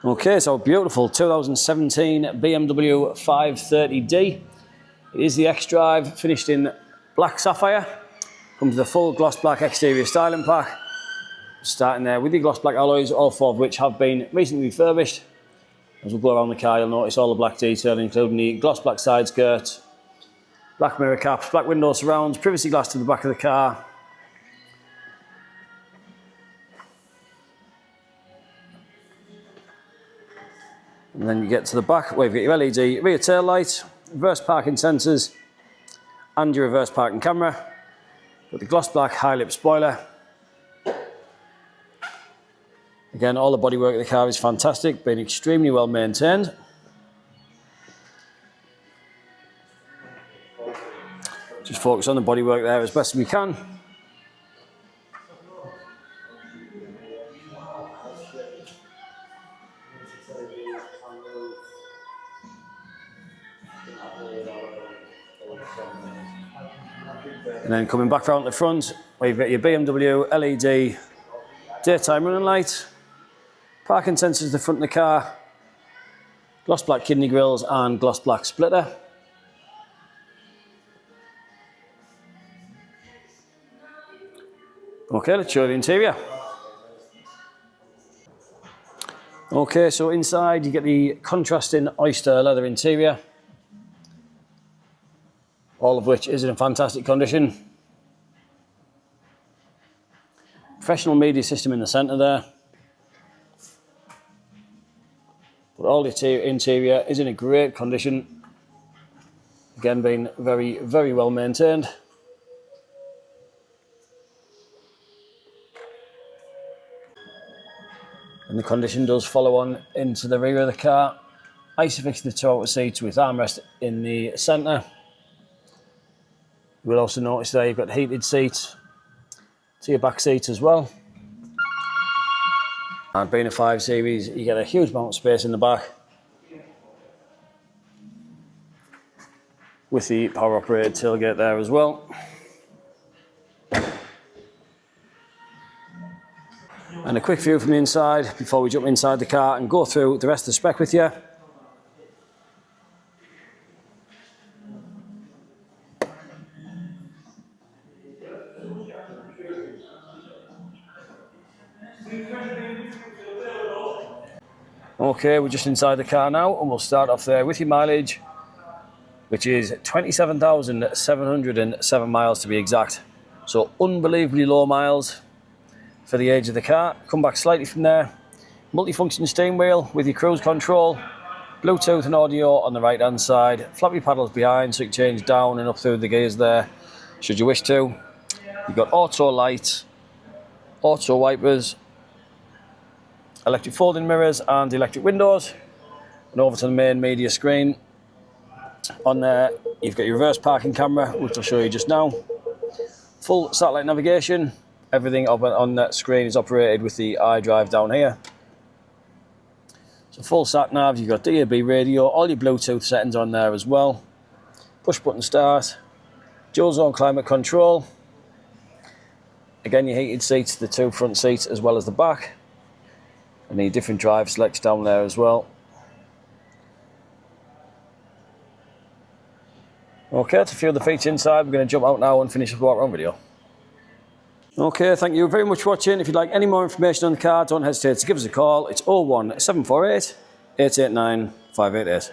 Okay, so beautiful 2017 BMW 530D. It is the xDrive, finished in Black Sapphire. Comes with a full gloss black exterior styling pack. Starting there with the gloss black alloys, all four of which have been recently refurbished. As we go around the car, you'll notice all the black detail, including the gloss black side skirt, black mirror caps, black window surrounds, privacy glass to the back of the car. And then you get to the back where you've got your LED rear tail light, reverse parking sensors, and your reverse parking camera. Got the gloss black high lip spoiler. Again, all the bodywork of the car is fantastic, being extremely well maintained. Just focus on the bodywork there as best as we can. And then coming back around the front, where you've got your BMW LED daytime running light, parking sensors at the front of the car, gloss black kidney grills and gloss black splitter. Okay, let's show you the interior. Okay, so inside you get the contrasting oyster leather interior, all of which is in fantastic condition. Professional media system in the centre there. But all the interior is in a great condition. Again, being very, very well maintained. And the condition does follow on into the rear of the car. Isofix the two outer seats with armrest in the centre. You will also notice there you've got heated seats to your back seat as well. And being a 5 Series, you get a huge amount of space in the back with the power operated tailgate there as well. And a quick view from the inside before we jump inside the car and go through the rest of the spec with you. Okay, we're just inside the car now and we'll start off there with your mileage, which is 27,707 miles to be exact. So unbelievably low miles for the age of the car. Come back slightly from there. Multifunction steering wheel with your cruise control, Bluetooth and audio on the right hand side, flappy paddles behind so you can change down and up through the gears there should you wish to. You've got auto light, auto wipers, electric folding mirrors and electric windows. And over to the main media screen. On there you've got your reverse parking camera, which I'll show you just now. Full satellite navigation. Everything on that screen is operated with the iDrive down here. So full sat nav, you've got DAB radio, all your Bluetooth settings on there as well. Push button start, dual zone climate control. Again, your heated seats, the two front seats as well as the back. And the different drive selects down there as well. Okay, that's a few of the features inside. We're going to jump out now and finish the walk around video. Okay, thank you very much for watching. If you'd like any more information on the car, don't hesitate to give us a call. It's 01748 889 588.